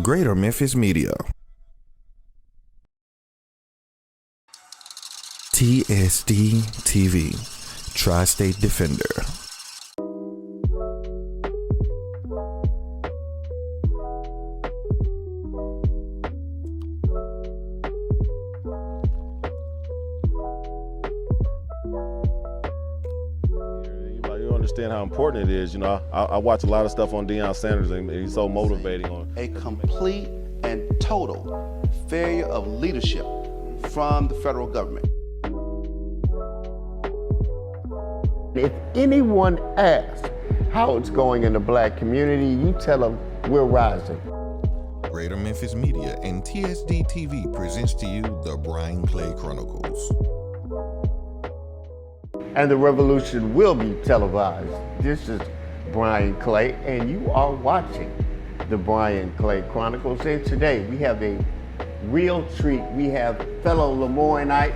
Greater Memphis Media. TSD TV, Tri-State Defender. You understand how important it is. You know, I watch a lot of stuff on Deion Sanders, and he's so motivating. A complete and total failure of leadership from the federal government. If anyone asks how it's going in the black community, you tell them we're rising. Greater Memphis Media and TSD TV presents to you the Brian Clay Chronicles. And the revolution will be televised. This is Brian Clay, and you are watching the Brian Clay Chronicles. And today we have a real treat. We have fellow Lemoyneite,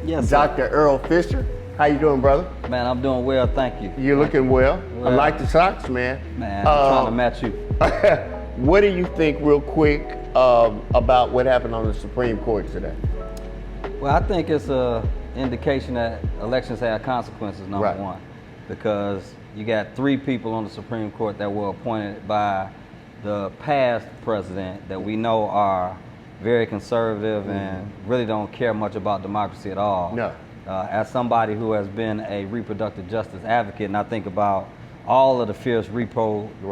Yes, Dr. Earle Fisher. How you doing, brother? Man, I'm doing well, thank you. You're looking well. I like the socks, man. Man, I'm trying to match you. What do you think, real quick, about what happened on the Supreme Court today? Well, I think it's a indication that elections have consequences, number Right. one, because you got 3 people on the Supreme Court that were appointed by the past president that we know are very conservative and really don't care much about democracy at all. No. As somebody who has been a reproductive justice advocate, and I think about all of the fierce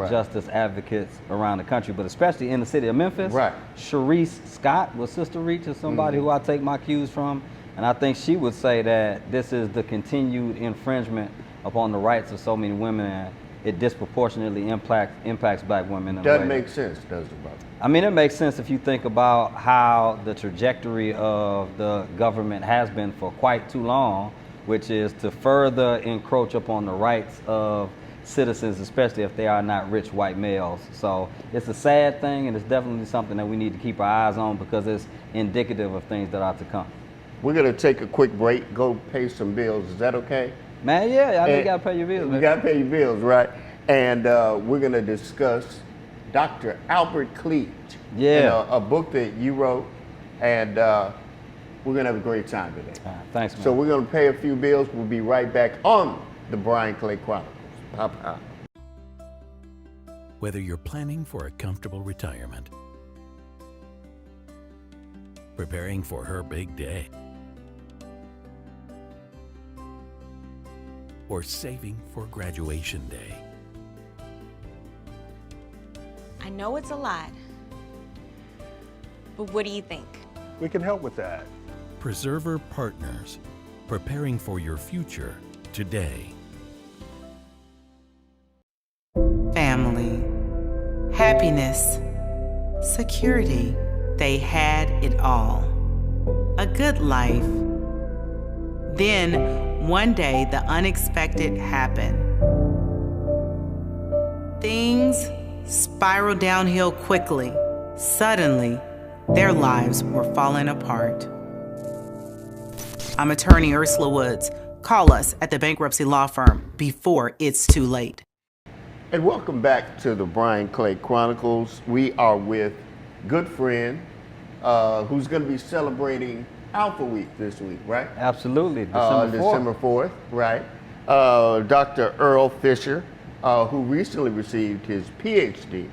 justice advocates around the country, but especially in the city of Memphis. Right. Sharice Scott with Sister Reach is somebody who I take my cues from, and I think she would say that this is the continued infringement upon the rights of so many women, and it disproportionately impacts black women. Doesn't make sense, does it, brother? I mean, it makes sense if you think about how the trajectory of the government has been for quite too long, which is to further encroach upon the rights of citizens, especially if they are not rich white males. So it's a sad thing, and it's definitely something that we need to keep our eyes on because it's indicative of things that are to come. We're going to take a quick break, go pay some bills. Is that okay? Man, yeah, I think you got to pay your bills, man. You got to pay your bills, right? And we're going to discuss Dr. Albert Cleage. Yeah. You know, a book that you wrote, and we're going to have a great time today. Thanks, man. So we're going to pay a few bills. We'll be right back on the Brian Clay Chronicles. Pop. Whether you're planning for a comfortable retirement, preparing for her big day, or saving for graduation day, I know it's a lot, but what do you think? We can help with that. Preserver Partners, preparing for your future today. Family, happiness, security. They had it all. A good life. Then, one day, the unexpected happened. Things spiraled downhill quickly. Suddenly, their lives were falling apart. I'm attorney Ursula Woods. Call us at the bankruptcy law firm before it's too late. And welcome back to the Brian Clay Chronicles. We are with good friend who's going to be celebrating Alpha Week this week, right? Absolutely, December 4th. Right. Dr. Earle Fisher, who recently received his PhD.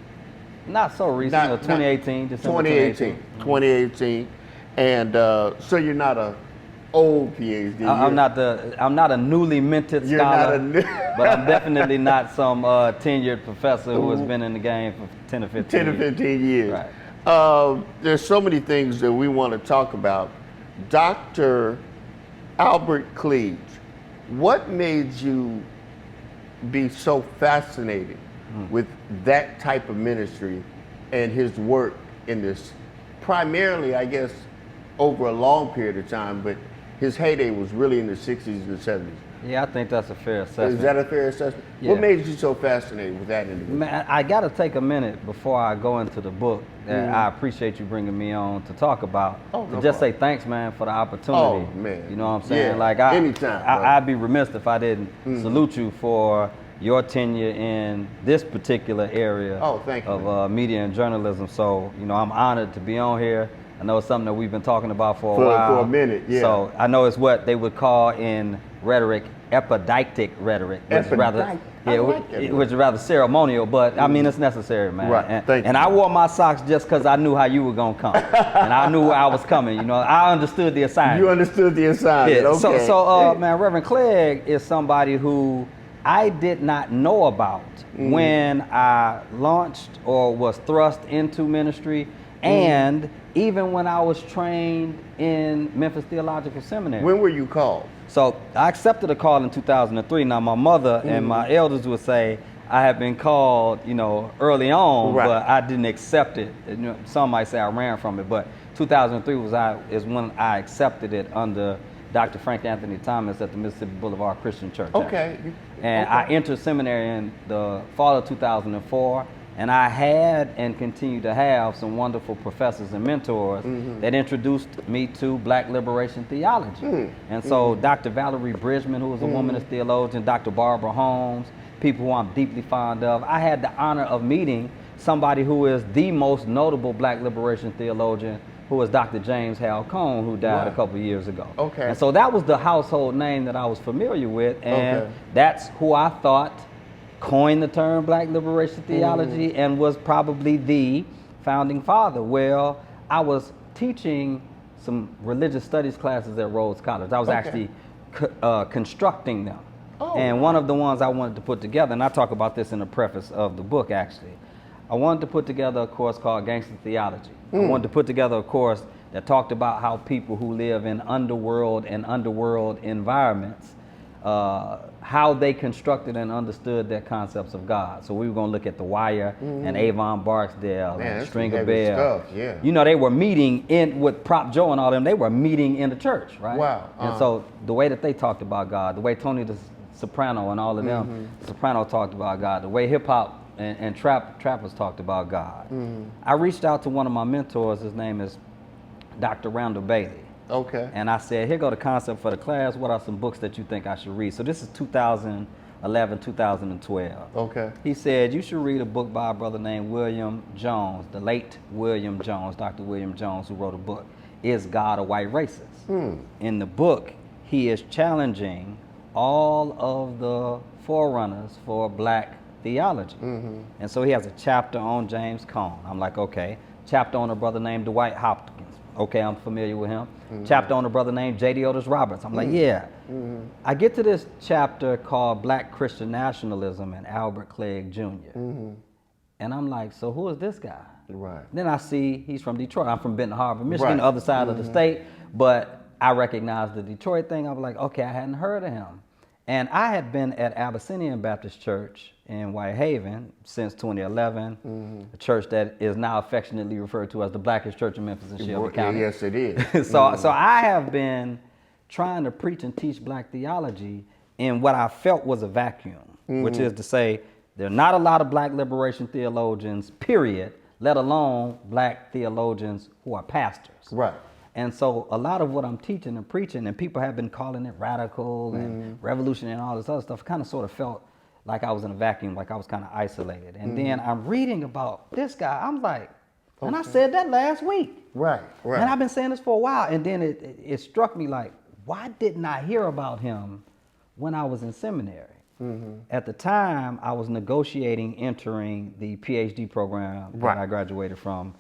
Not so recent, 2018, December 2018. And so you're not a old PhD. I'm not a newly minted You're scholar, not a but I'm definitely not some tenured professor who has been in the game for 10 or 15 years. 10 or 15 years. Right. There's so many things that we want to talk about. Dr. Albert Cleage, what made you be so fascinated with that type of ministry and his work in this, primarily, I guess, over a long period of time, but his heyday was really in the 60s and 70s. Yeah, I think that's a fair assessment. Is that a fair assessment? Yeah. What made you so fascinated with that individual? Man, I got to take a minute before I go into the book that I appreciate you bringing me on to talk about. Oh, to no just problem. say thanks, man, for the opportunity. Oh, man. You know what I'm saying? Yeah, like anytime, brother. I'd be remiss if I didn't salute you for your tenure in this particular area Thank you. of media and journalism. So, I'm honored to be on here. I know it's something that we've been talking about for a while. For a minute, yeah. So I know it's what they would call in rhetoric epidictic rhetoric, which is rather ceremonial, but I mean it's necessary, man. Right. And I wore my socks just because I knew how you were gonna come, and I knew I was coming. I understood the assignment. You understood the assignment. Yeah. Okay. So, man, Reverend Clegg is somebody who I did not know about when I launched or was thrust into ministry, and even when I was trained in Memphis Theological Seminary. When were you called? So I accepted a call in 2003. Now my mother and my elders would say I had been called, early on, but I didn't accept it. Some might say I ran from it, but 2003 is when I accepted it under Dr. Frank Anthony Thomas at the Mississippi Boulevard Christian Church. Okay. And I entered seminary in the fall of 2004. And I had and continue to have some wonderful professors and mentors that introduced me to Black liberation theology. And so Dr. Valerie Bridgman, who was a womanist theologian, Dr. Barbara Holmes, people who I'm deeply fond of. I had the honor of meeting somebody who is the most notable Black liberation theologian, who was Dr. James Hal Cone, who died a couple years ago. Okay. And so that was the household name that I was familiar with, and that's who I thought coined the term Black liberation theology and was probably the founding father. Well, I was teaching some religious studies classes at Rhodes College. I was actually constructing them. And one of the ones I wanted to put together, and I talk about this in the preface of the book actually, I wanted to put together a course called Gangster Theology. I wanted to put together a course that talked about how people who live in underworld environments, how they constructed and understood their concepts of God. So we were going to look at The Wire and Avon Barksdale and Stringer Bell. They were meeting in with Prop Joe and all them. They were meeting in the church, right? Wow. And so the way that they talked about God, the way Tony the Soprano and all of them, Soprano talked about God, the way hip hop and trappers talked about God. I reached out to one of my mentors. His name is Dr. Randall Bailey. Okay. And I said, here go the concept for the class. What are some books that you think I should read? So this is 2011, 2012. Okay. He said, you should read a book by a brother named William Jones, the late William Jones, Dr. William Jones, who wrote a book, Is God a White Racist? In the book, he is challenging all of the forerunners for Black theology. And so he has a chapter on James Cone. I'm like, okay. Chapter on a brother named Dwight Hopkins. Okay, I'm familiar with him. Chapter on a brother named J.D. Otis Roberts. I'm like, yeah. I get to this chapter called Black Christian Nationalism and Albert Clegg Jr. And I'm like, so who is this guy? Right. Then I see he's from Detroit. I'm from Benton Harbor, Michigan, the other side of the state. But I recognized the Detroit thing. I was like, okay, I hadn't heard of him. And I had been at Abyssinian Baptist Church in Whitehaven since 2011, a church that is now affectionately referred to as the Blackest Church in Memphis and Shelby County. Yes, it is. So I have been trying to preach and teach Black theology in what I felt was a vacuum, which is to say there are not a lot of Black liberation theologians, period, let alone Black theologians who are pastors. Right. And so a lot of what I'm teaching and preaching, and people have been calling it radical and revolutionary and all this other stuff, kind of sort of felt like I was in a vacuum, like I was kind of isolated. And then I'm reading about this guy. I'm like, and I said that last week. Right. And I've been saying this for a while. And then it struck me like, why didn't I hear about him when I was in seminary? At the time, I was negotiating entering the PhD program that I graduated from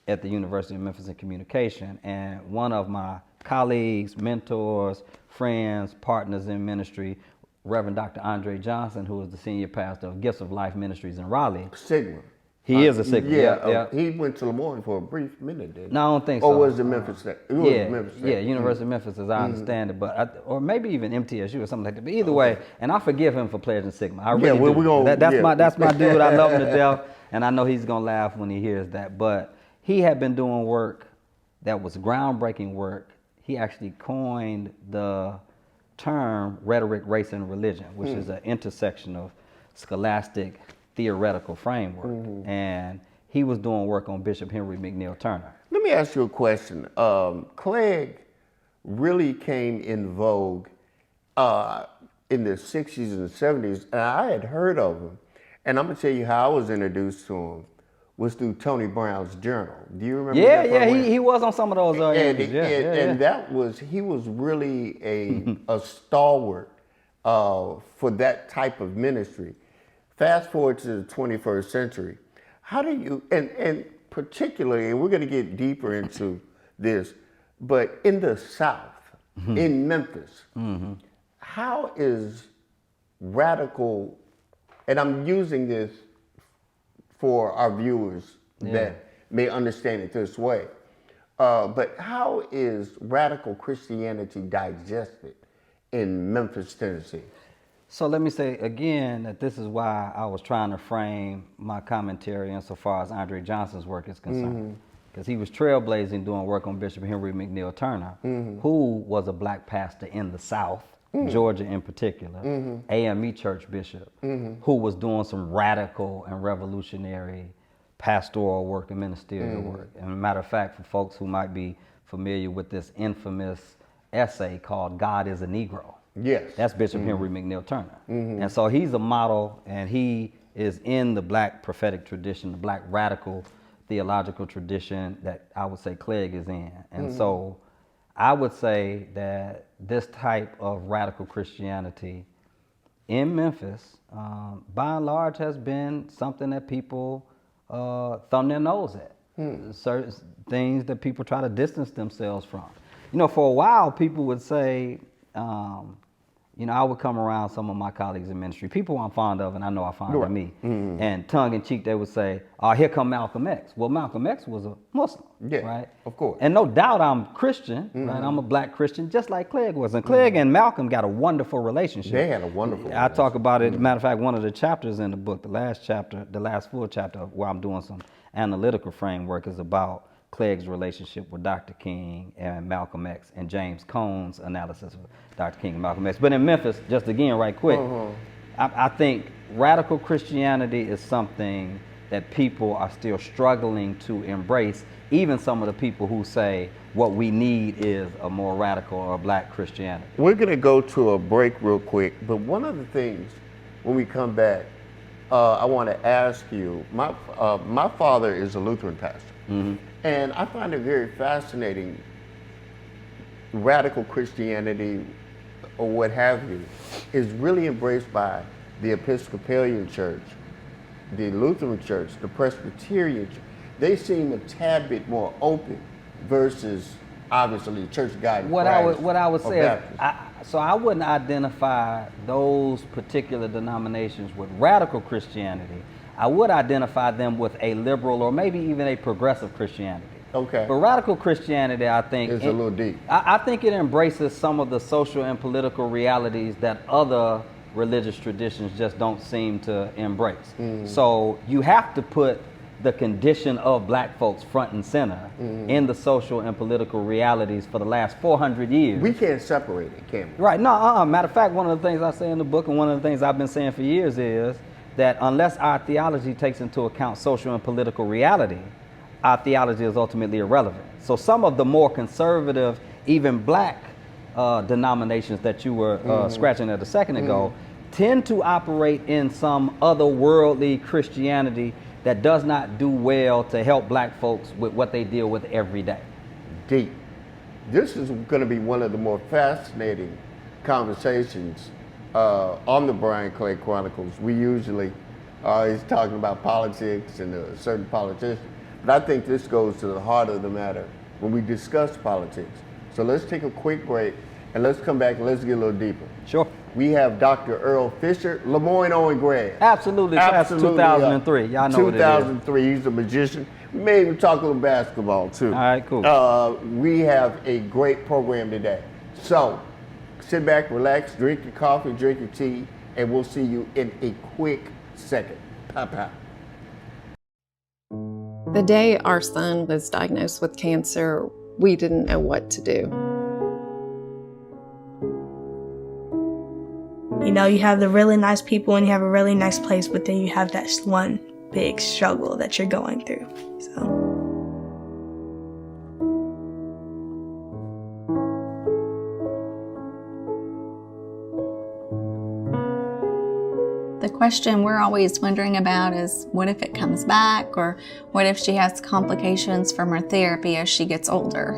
at the University of Memphis in Communication. And one of my colleagues, mentors, friends, partners in ministry, Reverend Dr. Andre Johnson, who is the senior pastor of Gifts of Life Ministries in Raleigh. Sigma. He is a Sigma. Yeah. He went to Lemoyne for a brief minute, didn't he? No, I don't think so. Or was it Memphis State? It was Memphis State. Yeah, University of Memphis, as I understand it, but or maybe even MTSU or something like that. But either way, and I forgive him for pledging Sigma. I really do. That's my dude. I love him to death, and I know he's gonna laugh when he hears that. But he had been doing work that was groundbreaking work. He actually coined the term rhetoric, race, and religion, which is an intersection of scholastic theoretical framework. And he was doing work on Bishop Henry McNeil Turner. Let me ask you a question. Clegg really came in vogue in the 60s and 70s, and I had heard of him. And I'm gonna tell you how I was introduced to him was through Tony Brown's journal. Do you remember Yeah, that yeah, program? he was on some of those images. And that was, he was really a stalwart for that type of ministry. Fast forward to the 21st century. How do you, and particularly, and we're gonna get deeper into this, but in the South, in Memphis, how is radical, and I'm using this for our viewers that may understand it this way, but how is radical Christianity digested in Memphis, Tennessee? So let me say again that this is why I was trying to frame my commentary insofar as Andre Johnson's work is concerned. Because he was trailblazing doing work on Bishop Henry McNeil Turner, who was a black pastor in the South, Georgia in particular, AME church bishop, who was doing some radical and revolutionary pastoral work and ministerial work. And a matter of fact, for folks who might be familiar with this infamous essay called God is a Negro. Yes. That's Bishop Henry McNeil Turner. And so he's a model, and he is in the black prophetic tradition, the black radical theological tradition that I would say Clegg is in. And so I would say that this type of radical Christianity in Memphis, by and large, has been something that people thumb their nose at. Certain things that people try to distance themselves from. You know, for a while, people would say, you know, I would come around some of my colleagues in ministry, people I'm fond of, and I know are fond of me, and tongue in cheek, they would say, oh, here come Malcolm X. Well, Malcolm X was a Muslim, right? Of course. And no doubt I'm Christian, right? I'm a black Christian, just like Clegg was. And Clegg and Malcolm got a wonderful relationship. They had a wonderful I talk about it, matter of fact, one of the chapters in the book, the last full chapter where I'm doing some analytical framework is about Clegg's relationship with Dr. King and Malcolm X, and James Cone's analysis of Dr. King and Malcolm X. But in Memphis, just again, right quick, I think radical Christianity is something that people are still struggling to embrace, even some of the people who say what we need is a more radical or black Christianity. We're going to go to a break real quick, but one of the things when we come back, I want to ask you, my father is a Lutheran pastor. And I find it very fascinating, radical Christianity or what have you is really embraced by the Episcopalian Church, the Lutheran Church, the Presbyterian Church. They seem a tad bit more open versus obviously Church of God in Christ. What I would say is, so I wouldn't identify those particular denominations with radical Christianity. I would identify them with a liberal or maybe even a progressive Christianity. Okay. But radical Christianity, I think, is a little deep. I think it embraces some of the social and political realities that other religious traditions just don't seem to embrace. So you have to put the condition of black folks front and center in the social and political realities for the last 400 years. We can't separate it, can we? Right. No, matter of fact, one of the things I say in the book and one of the things I've been saying for years is that unless our theology takes into account social and political reality, our theology is ultimately irrelevant. So some of the more conservative, even black denominations that you were scratching at a second ago tend to operate in some otherworldly Christianity that does not do well to help black folks with what they deal with every day. Deep. This is going to be one of the more fascinating conversations on the Brian Clay Chronicles. We usually are always talking about politics and a certain politician, but I think this goes to the heart of the matter when we discuss politics. So let's take a quick break and let's come back and let's get a little deeper. Sure. We have Dr. Earle Fisher, Lemoyne Owen grad. Absolutely. Class 2003. Y'all know what it is. 2003. He's a magician. We may even talk a little basketball too. All right, cool. We have a great program today. So sit back, relax, drink your coffee, drink your tea, and we'll see you in a quick second. Pow. The day our son was diagnosed with cancer, we didn't know what to do. You know, you have the really nice people and you have a really nice place, but then you have that one big struggle that you're going through. So. question we're always wondering about is what if it comes back, or what if she has complications from her therapy as she gets older?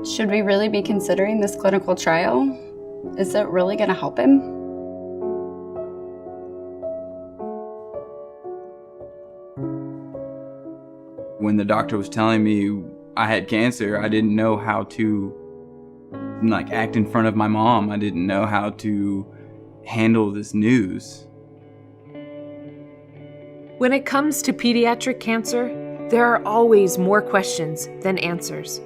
Should we really be considering this clinical trial? Is it really going to help him? When the doctor was telling me I had cancer, I didn't know how to act in front of my mom. I didn't know how to handle this news. When it comes to pediatric cancer, there are always more questions than answers.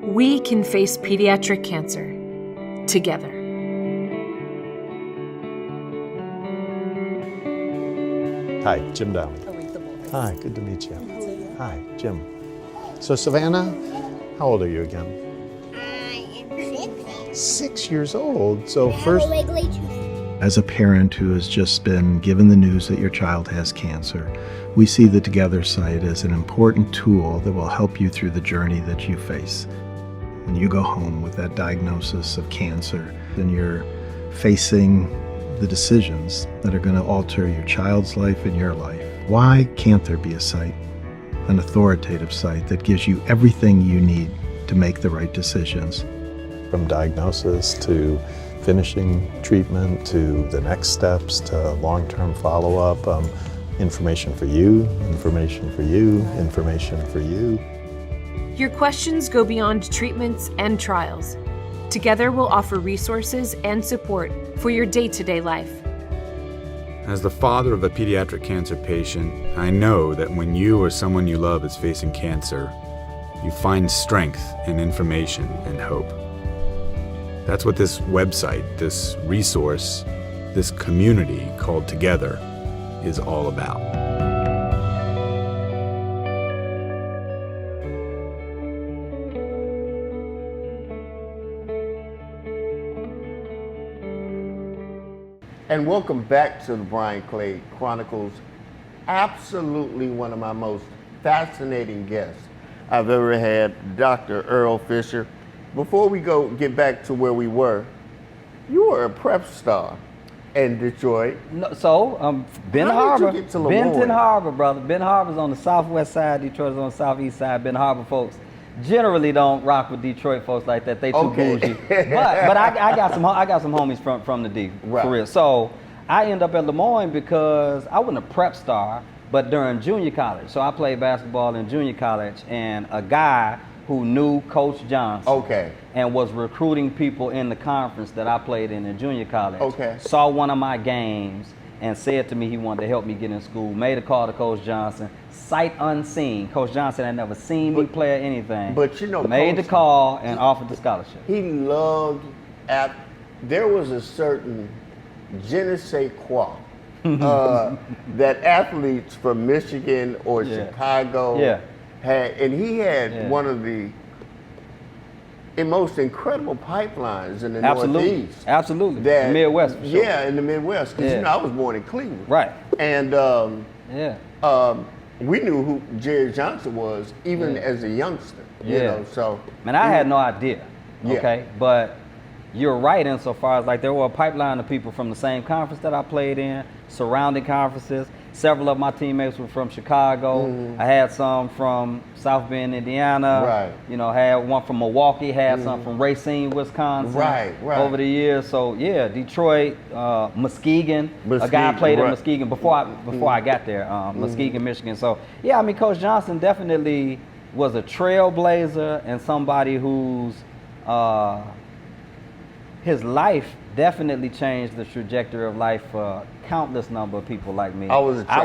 We can face pediatric cancer together. Hi, Jim Downey. Hi, good to meet you. Hi, Jim. So Savannah, how old are you again? I am 6. 6 years old. So first, as a parent who has just been given the news that your child has cancer, we see the Together site as an important tool that will help you through the journey that you face. When you go home with that diagnosis of cancer, then you're facing the decisions that are going to alter your child's life and your life. Why can't there be a site, an authoritative site that gives you everything you need to make the right decisions? From diagnosis to finishing treatment to the next steps to long-term follow-up, information for you, information for you, information for you. Your questions go beyond treatments and trials. Together, we'll offer resources and support for your day-to-day life. As the father of a pediatric cancer patient, I know that when you or someone you love is facing cancer, you find strength in information and hope. That's what this website, this resource, this community called Together is all about. And welcome back to the Brian Clay Chronicles. Absolutely one of my most fascinating guests I've ever had, Dr. Earle Fisher. Before we get back to where we were, you were a prep star in Detroit. No, so, Ben Harbor. Did you get to Benton Harbor, brother. Ben Harbor's on the southwest side, Detroit is on the southeast side. Ben Harbor folks generally don't rock with Detroit folks like that. They too bougie. But I got some homies from the D, for real. So I end up at Lemoyne because I wasn't a prep star, but during junior college. So I played basketball in junior college, and a guy who knew Coach Johnson and was recruiting people in the conference that I played in junior college saw one of my games and said to me he wanted to help me get in school, made a call to Coach Johnson, sight unseen. Coach Johnson had never seen me play or anything, but you know, made the call and offered the scholarship. He loved, there was a certain je ne sais quoi that athletes from Michigan or Chicago had, and he had one of the most incredible pipelines in the Northeast. Absolutely. The Midwest. For sure. Yeah, in the Midwest. Because you know, I was born in Cleveland. Right. And we knew who Jerry Johnson was even as a youngster. You know, so. Man, I had no idea. Okay, but you're right insofar as like there were a pipeline of people from the same conference that I played in, surrounding conferences. Several of my teammates were from Chicago. I had some from South Bend, Indiana. You know, had one from Milwaukee, had some from Racine, Wisconsin. Over the years. So yeah, Detroit, Muskegon. A guy played in Muskegon before I got there. Muskegon, Michigan. So yeah, I mean, Coach Johnson definitely was a trailblazer and somebody whose his life definitely changed the trajectory of life for countless number of people like me. I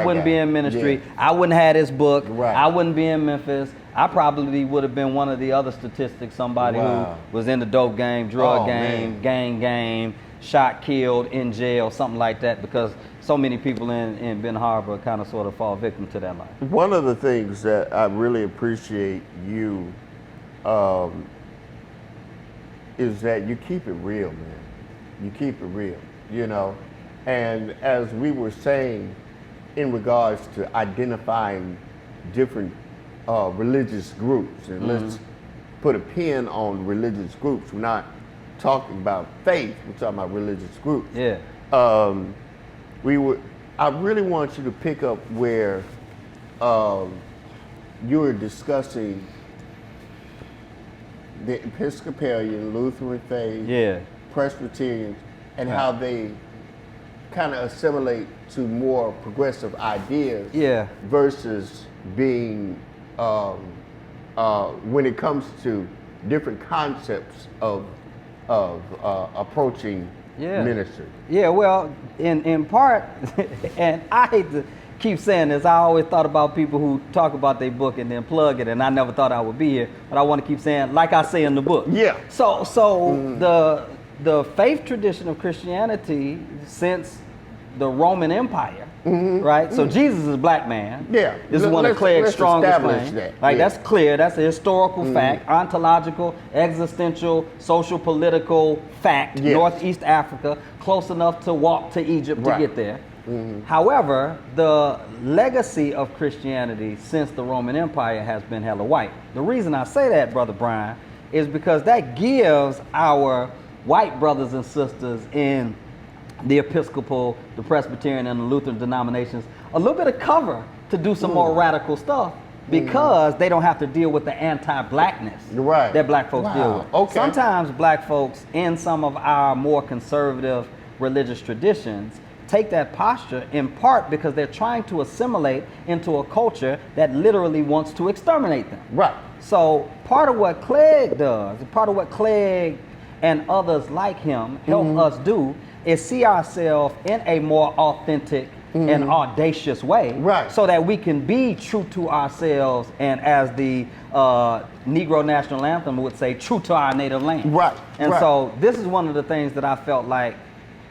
wouldn't be in ministry. I wouldn't have this book. I wouldn't be in Memphis. I probably would have been one of the other statistics, somebody who was in the dope game, drug game, gang game, shot, killed, in jail, something like that, because so many people in Ben Harbor kind of sort of fall victim to that life. One of the things that I really appreciate you is that you keep it real, man. You keep it real, you know. And as we were saying in regards to identifying different religious groups, and put a pin on religious groups. We're not talking about faith. We're talking about religious groups. Yeah. I really want you to pick up where you were discussing the Episcopalian, Lutheran faith, Presbyterians, and how they kind of assimilate to more progressive ideas versus being, when it comes to different concepts of approaching ministry. Yeah, well, in part, and I hate to keep saying this, I always thought about people who talk about their book and then plug it, and I never thought I would be here, but I want to keep saying, like I say in the book. Yeah. So the faith tradition of Christianity since the Roman Empire, right? So Jesus is a black man. Yeah. This is one of Clegg's strongest claims. That. That's clear. That's a historical fact, ontological, existential, social, political fact. Northeast Africa, close enough to walk to Egypt to get there. However, the legacy of Christianity since the Roman Empire has been hella white. The reason I say that, Brother Brian, is because that gives our white brothers and sisters in the Episcopal, the Presbyterian, and the Lutheran denominations a little bit of cover to do some more radical stuff, because they don't have to deal with the anti-blackness that black folks deal with. Okay. Sometimes black folks in some of our more conservative religious traditions take that posture in part because they're trying to assimilate into a culture that literally wants to exterminate them. Right. So part of what Clegg does, part of what Clegg and others like him help us do, is see ourselves in a more authentic and audacious way, so that we can be true to ourselves, and as the Negro National Anthem would say, true to our native land. And so this is one of the things that I felt like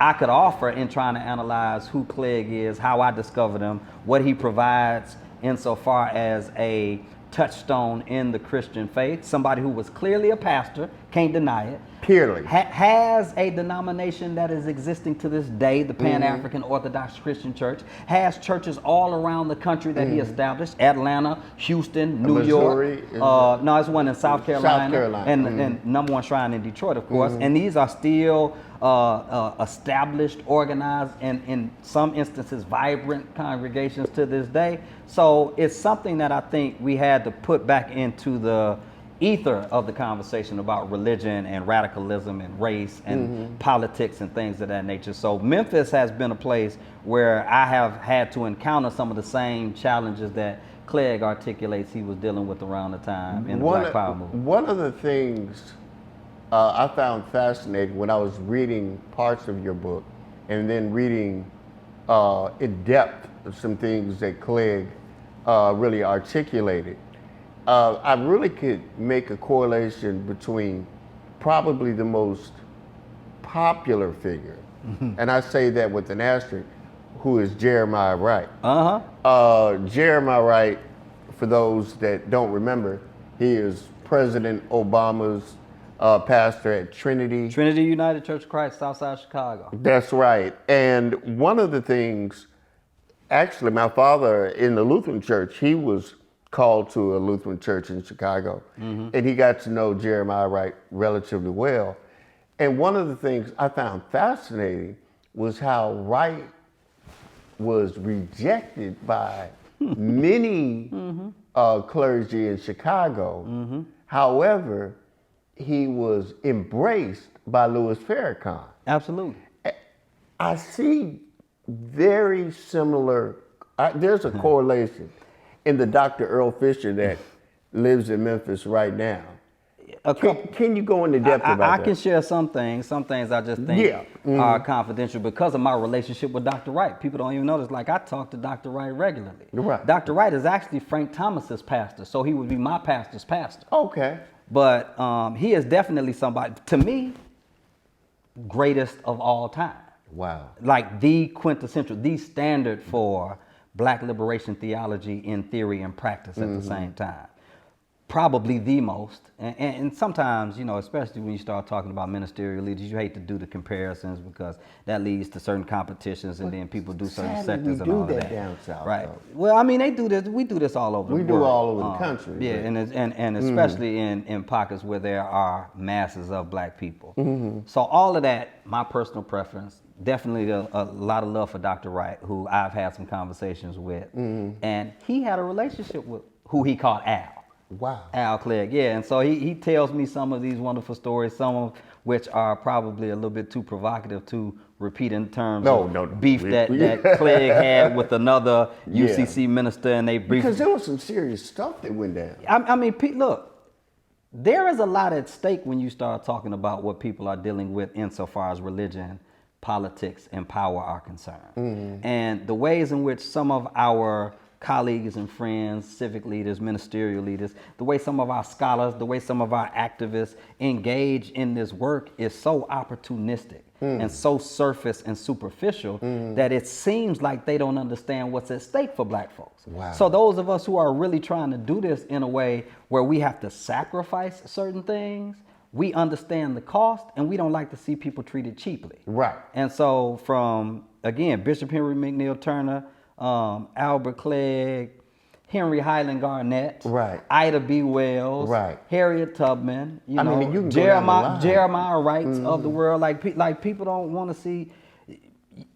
I could offer in trying to analyze who Clegg is, how I discovered him, what he provides insofar as a touchstone in the Christian faith, somebody who was clearly a pastor, can't deny it. Purely. Has a denomination that is existing to this day, the Pan-African Orthodox Christian Church, has churches all around the country that he established, Atlanta, Houston, New Missouri, York. No, it's one in South Carolina. And number one shrine in Detroit, of course. And these are still established, organized, and in some instances vibrant congregations to this day. So it's something that I think we had to put back into the ether of the conversation about religion and radicalism and race and politics and things of that nature. So Memphis has been a place where I have had to encounter some of the same challenges that Clegg articulates he was dealing with around the time in the Black Power movement. One of the things I found fascinating when I was reading parts of your book and then reading in depth some things that Clegg really articulated, I really could make a correlation between probably the most popular figure, and I say that with an asterisk, who is Jeremiah Wright. Jeremiah Wright, for those that don't remember, he is President Obama's pastor at Trinity United Church of Christ, Southside Chicago. That's right. And one of the things, actually, my father in the Lutheran church, he was called to a Lutheran church in Chicago, and he got to know Jeremiah Wright relatively well. And one of the things I found fascinating was how Wright was rejected by many clergy in Chicago. However, he was embraced by Louis Farrakhan. Absolutely. I see very similar, there's a correlation in the Dr. Earle Fisher that lives in Memphis right now. Can you go into depth about that? I can share some things. Some things I just think are confidential because of my relationship with Dr. Wright. People don't even know this. Like, I talk to Dr. Wright regularly. Dr. Wright is actually Frank Thomas's pastor, so he would be my pastor's pastor. Okay. But he is definitely somebody, to me, greatest of all time. Wow. Like the quintessential, the standard for Black liberation theology in theory and practice at the same time. probably the most. And sometimes, you know, especially when you start talking about ministerial leaders, you hate to do the comparisons because that leads to certain competitions, and then people do certain sectors and all of that. Down south, right. though. Well, I mean, they do this. We do this all over the world. We do all over the country. Yeah, and especially in pockets where there are masses of black people. So all of that, my personal preference, definitely a lot of love for Dr. Wright, who I've had some conversations with. And he had a relationship with who he called Al. Wow. Al Clegg, yeah. And so he tells me some of these wonderful stories, some of which are probably a little bit too provocative to repeat in terms of beef that Clegg had with another UCC minister, and they briefed. Because there was some serious stuff that went down. I mean, look, there is a lot at stake when you start talking about what people are dealing with insofar as religion, politics, and power are concerned. And the ways in which some of our colleagues and friends, civic leaders, ministerial leaders, the way some of our scholars, the way some of our activists engage in this work is so opportunistic and so surface and superficial that it seems like they don't understand what's at stake for black folks. Wow. So those of us who are really trying to do this in a way where we have to sacrifice certain things, we understand the cost, and we don't like to see people treated cheaply. Right. And so from, again, Bishop Henry McNeil Turner, Albert Clegg, Henry Highland Garnett, right, Ida B. Wells, right, Harriet Tubman, you know, mean, you can Jeremiah Wrights of the world. Like people don't want to see.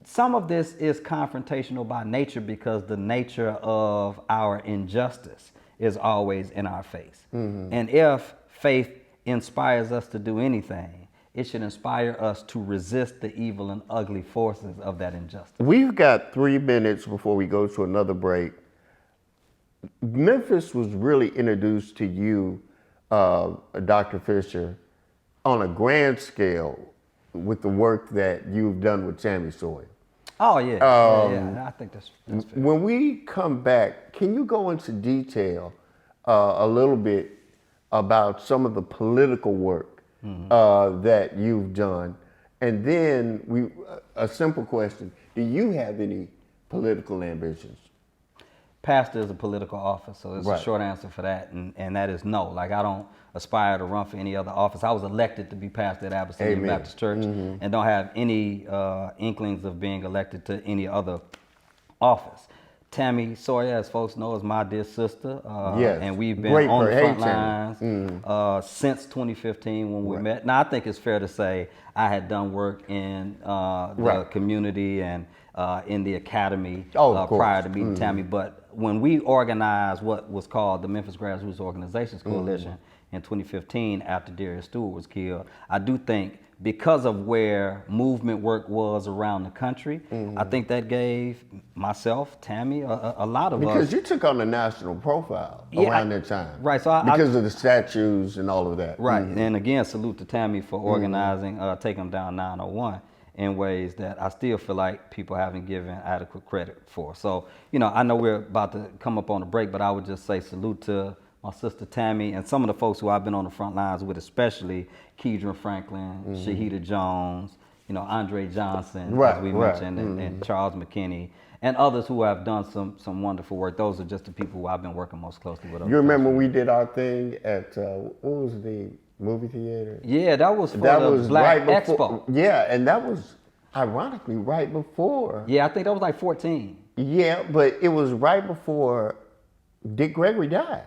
Some of this is confrontational by nature because the nature of our injustice is always in our face. And if faith inspires us to do anything, it should inspire us to resist the evil and ugly forces of that injustice. We've got 3 minutes before we go to another break. Memphis was really introduced to you, Dr. Fisher, on a grand scale with the work that you've done with Tammy Sawyer. Oh, yeah. I think that's fair. When we come back, can you go into detail a little bit about some of the political work that you've done? And then a simple question, do you have any political ambitions? Pastor is a political office, so there's a short answer for that, and that is no. Like, I don't aspire to run for any other office. I was elected to be pastor at Abyssinian Baptist Church and don't have any inklings of being elected to any other office. Tammy Sawyer, as folks know, is my dear sister, and we've been on the front lines since 2015 when we met. Now, I think it's fair to say I had done work in the community and in the academy prior to meeting Tammy, but when we organized what was called the Memphis Grassroots Organizations Coalition in 2015 after Darius Stewart was killed, I do think because of where movement work was around the country, I think that gave myself, Tammy, a lot of us. Because you took on a national profile around that time. Right. So because of the statues and all of that. Right. And again, salute to Tammy for organizing Take 'em Down 901 in ways that I still feel like people haven't given adequate credit for. So, you know, I know we're about to come up on a break, but I would just say salute to my sister Tammy, and some of the folks who I've been on the front lines with, especially Keedron Franklin, Shahida Jones, you know, Andre Johnson, as we mentioned, and Charles McKinney, and others who have done some wonderful work. Those are just the people who I've been working most closely with. You remember we did our thing at, what was the movie theater? Yeah, that was for the Black Expo. Yeah, and that was ironically right before. Yeah, I think that was like 14. Yeah, but it was right before Dick Gregory died.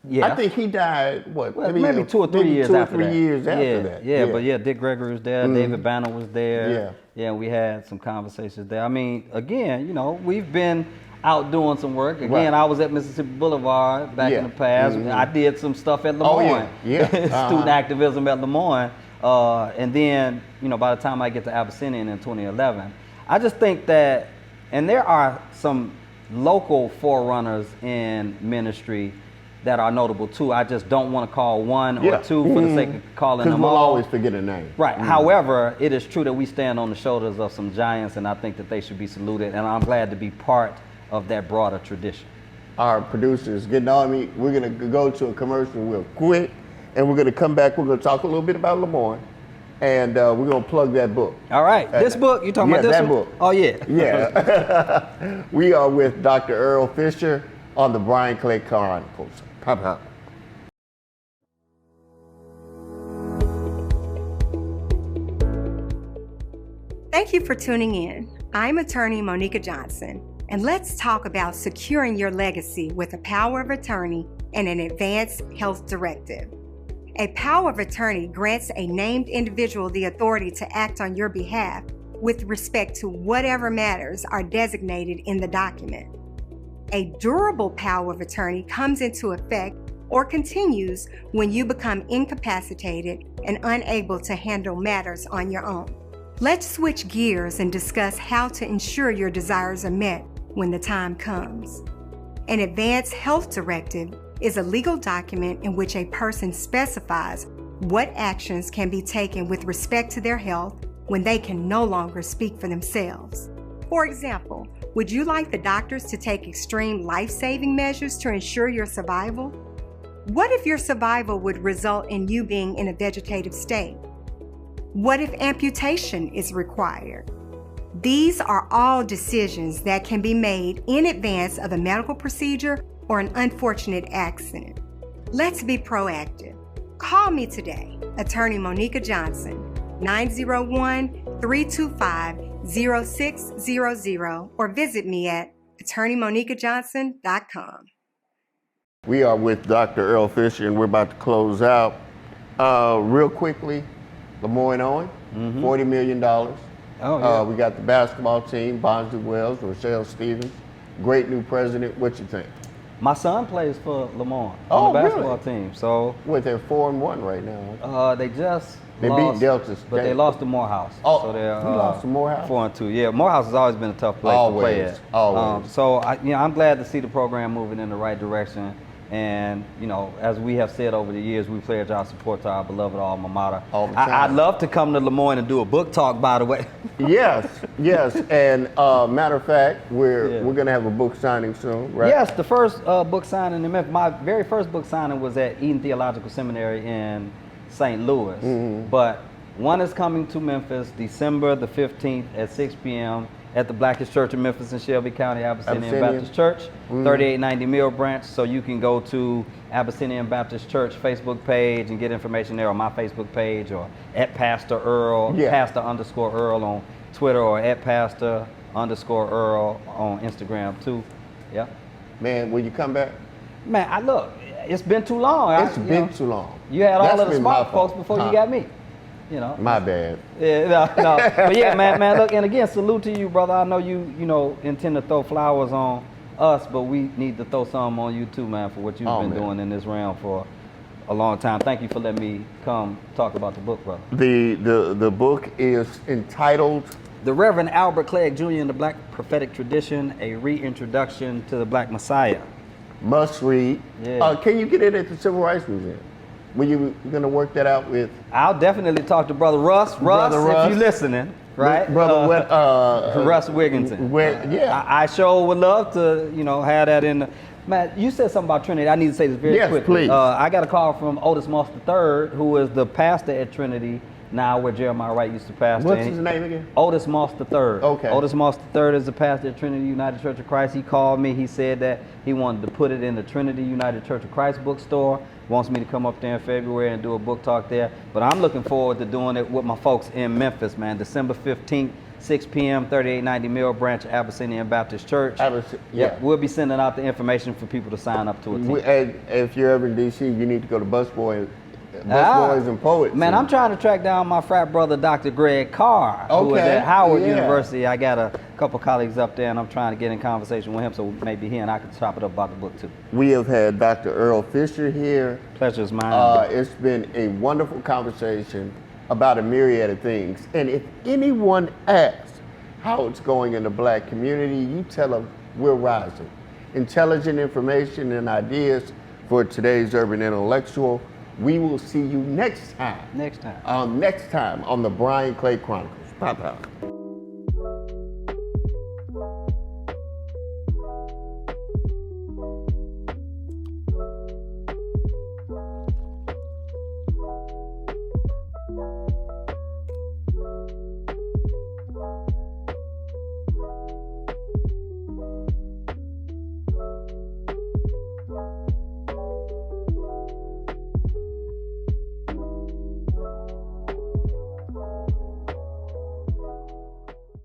Yeah, I think he died, what? Well, maybe 2 or 3 years after that. 2 or 3 years after that. Yeah, but Dick Gregory was there, David Banner was there. Yeah, we had some conversations there. I mean, again, you know, we've been out doing some work. Again, I was at Mississippi Boulevard back in the past. I did some stuff at Lemoyne. Student activism at Lemoyne. And then, you know, by the time I get to Abyssinian in 2011, I just think that, and there are some local forerunners in ministry that are notable too. I just don't want to call one or two for the sake of calling them all. Because we'll always forget a name. Right. However, it is true that we stand on the shoulders of some giants, and I think that they should be saluted, and I'm glad to be part of that broader tradition. Our producers getting on me. We're going to go to a commercial real quick, and we're going to come back. We're going to talk a little bit about Lemoyne, and we're going to plug that book. All right. This book? You talking about this that one? book. Oh, yeah. Yeah. We are with Dr. Earle Fisher on the Brian Clay Chronicles. Pop, pop. Thank you for tuning in. I'm attorney Monica Johnson, and let's talk about securing your legacy with a power of attorney and an advanced health directive. A power of attorney grants a named individual the authority to act on your behalf with respect to whatever matters are designated in the document. A durable power of attorney comes into effect or continues when you become incapacitated and unable to handle matters on your own. Let's switch gears and discuss how to ensure your desires are met when the time comes. An advanced health directive is a legal document in which a person specifies what actions can be taken with respect to their health when they can no longer speak for themselves. For example, would you like the doctors to take extreme life-saving measures to ensure your survival? What if your survival would result in you being in a vegetative state? What if amputation is required? These are all decisions that can be made in advance of a medical procedure or an unfortunate accident. Let's be proactive. Call me today, Attorney Monica Johnson, 901-325-0600, or visit me at attorneymonicajohnson.com. We are with Dr. Earle Fisher, and we're about to close out. Real quickly, Lemoyne Owen, $40 million. Oh, yeah. We got the basketball team, Bonsley Wells, Rochelle Stevens, great new president. What you think? My son plays for Lemoyne Oh, on the basketball really? team. So they're 4-1 right now. they just They lost, beat Delta but they State. lost to Morehouse. Oh, so they're you lost to Morehouse? 4-2. Yeah, Morehouse has always been a tough place to play at. Always. So I'm glad to see the program moving in the right direction. And as we have said over the years, we pledge our support to our beloved alma mater. All the time. I'd love to come to Lemoyne and do a book talk, by the way. Yes. And matter of fact, we're going to have a book signing soon, right? Yes, the first book signing in Memphis. My very first book signing was at Eden Theological Seminary in St. Louis. But one is coming to Memphis December the 15th at 6 p.m. at the Blackest Church in Memphis and Shelby County, Abyssinian Baptist Church, 3890 Mill Branch. So you can go to Abyssinian Baptist Church Facebook page and get information there, on my Facebook page, or at Pastor Earle, Pastor_Earle on Twitter, or at Pastor_Earle on Instagram too. Yeah. Man, will you come back? Man, look, it's been too long. It's been too long. You had all That's of the been smart my folks fault. before you got me. My bad. Yeah, no. But yeah, man, look, and again, salute to you, brother. I know you intend to throw flowers on us, but we need to throw some on you too, man, for what you've been doing in this realm for a long time. Thank you for letting me come talk about the book, brother. The book is entitled The Reverend Albert Clegg Jr. and the Black Prophetic Tradition, a Reintroduction to the Black Messiah. Must read. Yeah. Can you get it at the Civil Rights Museum? Were you going to work that out with? I'll definitely talk to Brother Russ. Russ, if you're listening, right? Brother Russ Wigginton. I sure would love to, have that in the... Man, you said something about Trinity. I need to say this very quickly. Please. I got a call from Otis Moss III, who is the pastor at Trinity now, where Jeremiah Wright used to pastor. What's his name again? Otis Moss III. Okay. Otis Moss III is the pastor at Trinity United Church of Christ. He called me. He said that he wanted to put it in the Trinity United Church of Christ bookstore. Wants me to come up there in February and do a book talk there. But I'm looking forward to doing it with my folks in Memphis, man. December 15th, 6 p.m., 3890 Mill Branch, Abyssinian Baptist Church. We'll be sending out the information for people to sign up to it. If you're ever in D.C., you need to go to Busboys and Poets. Man, I'm trying to track down my frat brother, Dr. Greg Carr, who is at Howard University. I got a couple colleagues up there, and I'm trying to get in conversation with him, so maybe he and I can chop it up about the book, too. We have had Dr. Earle Fisher here. Pleasure's mine. It's been a wonderful conversation about a myriad of things. And if anyone asks how it's going in the black community, you tell them we're rising. Intelligent information and ideas for today's urban intellectual. We will see you next time. Next time on the Brian Clay Chronicles. Bye-bye.